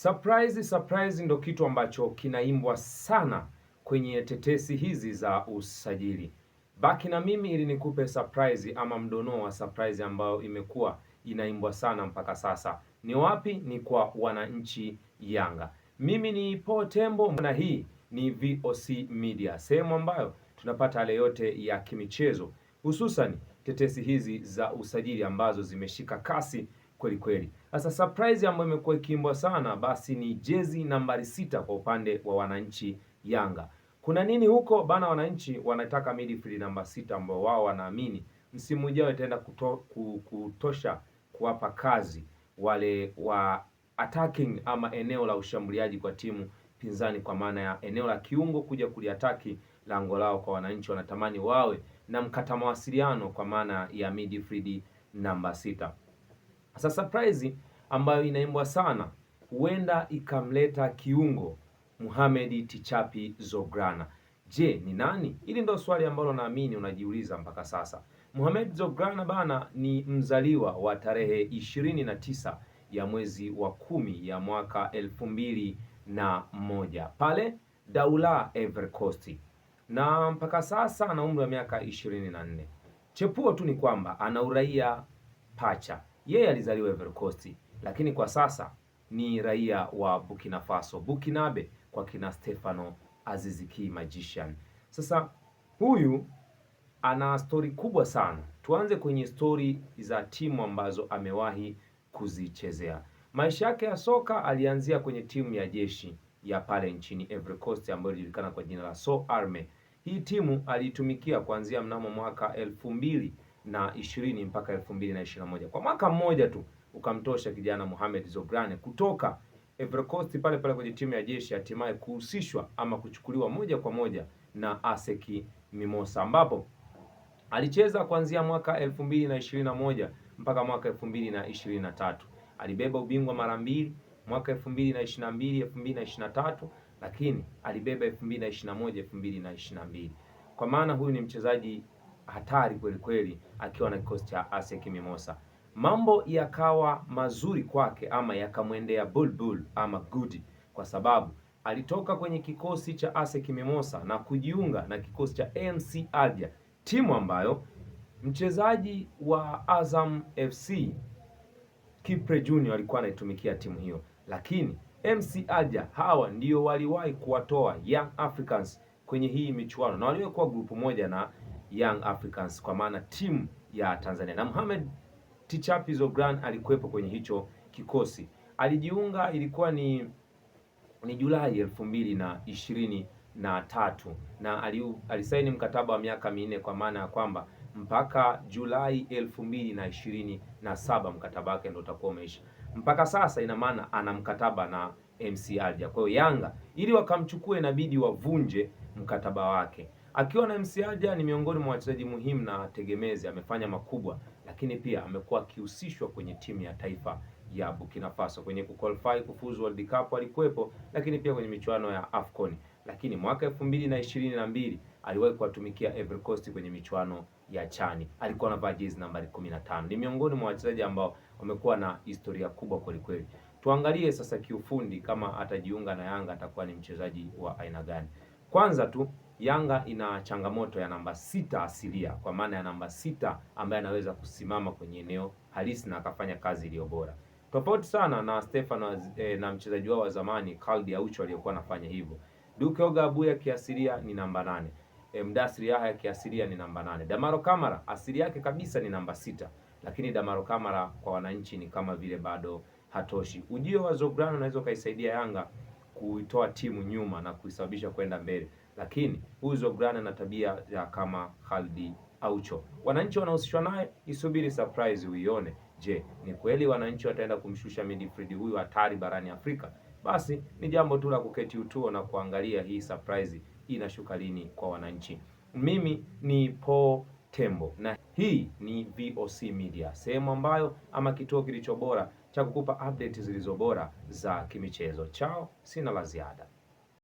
Surprise ndo kitu ambacho kinaimbwa sana kwenye tetesi hizi za usajili. Baki na mimi ili nikupe surprise ama mdono wa surprise ambayo imekuwa inaimbwa sana mpaka sasa. Ni wapi? Ni kwa wananchi Yanga. Mimi ni Paul Tembo na hii ni VOC Media, sehemu ambayo tunapata yale yote ya kimichezo, hususan tetesi hizi za usajili ambazo zimeshika kasi kweli kweli. Sasa surprise ambayo imekuwa ikiimbwa sana basi ni jezi nambari 6 kwa upande wa wananchi Yanga. Kuna nini huko bana? Wananchi wanataka midfield namba 6 ambao wao wanaamini msimu ujao itaenda kutosha kuwapa kazi wale wa attacking ama eneo la ushambuliaji kwa timu pinzani, kwa maana ya eneo la kiungo kuja kuliataki lango lao. Kwa wananchi wanatamani wawe na mkata mawasiliano kwa maana ya midfield namba 6. Sasa surprise ambayo inaimbwa sana huenda ikamleta kiungo Mohamed Tichapi Zograna. Je, ni nani? Hili ndio swali ambalo naamini unajiuliza mpaka sasa. Mohamed Zograna bana ni mzaliwa wa tarehe 29 ya mwezi wa 10 ya mwaka 2001 pale Daula Ivory Coast, na mpaka sasa ana umri wa miaka 24. Chepuo tu ni kwamba ana uraia pacha. Yeye alizaliwa Ivory Coast, lakini kwa sasa ni raia wa Burkina Faso, Burkinabe kwa kina Stefano Aziziki Magician. Sasa huyu ana stori kubwa sana. Tuanze kwenye stori za timu ambazo amewahi kuzichezea. Maisha yake ya soka alianzia kwenye timu ya jeshi ya pale nchini Ivory Coast ambayo ilijulikana kwa jina la So Arme. Hii timu aliitumikia kuanzia mnamo mwaka 2020 mpaka 2021. Kwa mwaka mmoja tu ukamtosha kijana Mohamed Zograne kutoka Ivory Coast pale pale kwenye timu ya jeshi, hatimaye kuhusishwa ama kuchukuliwa moja kwa moja na ASEC Mimosa, ambapo alicheza kuanzia mwaka 2021 mpaka mwaka 2023. Alibeba ubingwa mara mbili, mwaka 2022, 2023, lakini alibeba 2021, 2022. Kwa maana huyu ni mchezaji hatari kweli kweli akiwa na kikosi cha ASEC Mimosa. Mambo yakawa mazuri kwake ama yakamwendea bulbul ama good, kwa sababu alitoka kwenye kikosi cha ASEC Mimosa na kujiunga na kikosi cha MC Alger, timu ambayo mchezaji wa Azam FC Kipre Junior alikuwa anaitumikia timu hiyo, lakini MC Alger hawa ndio waliwahi kuwatoa Young Africans kwenye hii michuano na waliwekuwa grupu moja na Young Africans kwa maana timu ya Tanzania, na Mohamed Tichapi Zograna alikuwepo kwenye hicho kikosi. Alijiunga ilikuwa ni Julai 2023 na alisaini mkataba wa miaka 4 kwa maana ya kwamba mpaka Julai 2027 mkataba wake ndio utakuwa umeisha. Mpaka sasa ina maana ana mkataba na MC Alger. Kwa hiyo Yanga ili wakamchukue inabidi wavunje mkataba wake. Akiwa na MC Alger ni miongoni mwa wachezaji muhimu na tegemezi, amefanya makubwa, lakini pia amekuwa akihusishwa kwenye timu ya taifa ya Burkina Faso kwenye kuqualify kufuzu World Cup alikuwepo, lakini pia kwenye michuano ya AFCON. Lakini mwaka 2022 aliwahi kuwatumikia Ivory Coast kwenye michuano ya Chani, alikuwa anavaa jezi nambari 15. Ni miongoni mwa wachezaji ambao wamekuwa na historia kubwa kweli kweli. Tuangalie sasa kiufundi kama atajiunga na Yanga atakuwa ni mchezaji wa aina gani. Kwanza tu Yanga ina changamoto ya namba 6 asilia, kwa maana ya namba 6 ambaye anaweza kusimama kwenye eneo halisi na akafanya kazi iliyo bora, tofauti sana na Stefano na mchezaji wao wa zamani Khalid Aucho aliyokuwa anafanya hivyo. Duke Oga Abuya kiasilia ni namba 8. Mdasri Yahya kiasilia ni namba 8. Damaro Kamara asili yake kabisa ni namba 6, lakini Damaro Kamara kwa wananchi ni kama vile bado hatoshi. Ujio wa Zograna unaweza kaisaidia Yanga kuitoa timu nyuma na kuisababisha kwenda mbele, lakini huyu Zograna na tabia ya kama Khalid Aucho. Wananchi wanahusishwa naye, isubiri surprise uione. Je, ni kweli wananchi wataenda kumshusha midfield huyu hatari barani Afrika? Basi ni jambo tu la kuketi utuo na kuangalia hii surprise inashuka lini kwa wananchi. Mimi ni Paul Tembo na hii ni VOC Media, sehemu ambayo ama kituo kilicho bora cha kukupa update zilizo bora za kimichezo. Chao, sina la ziada.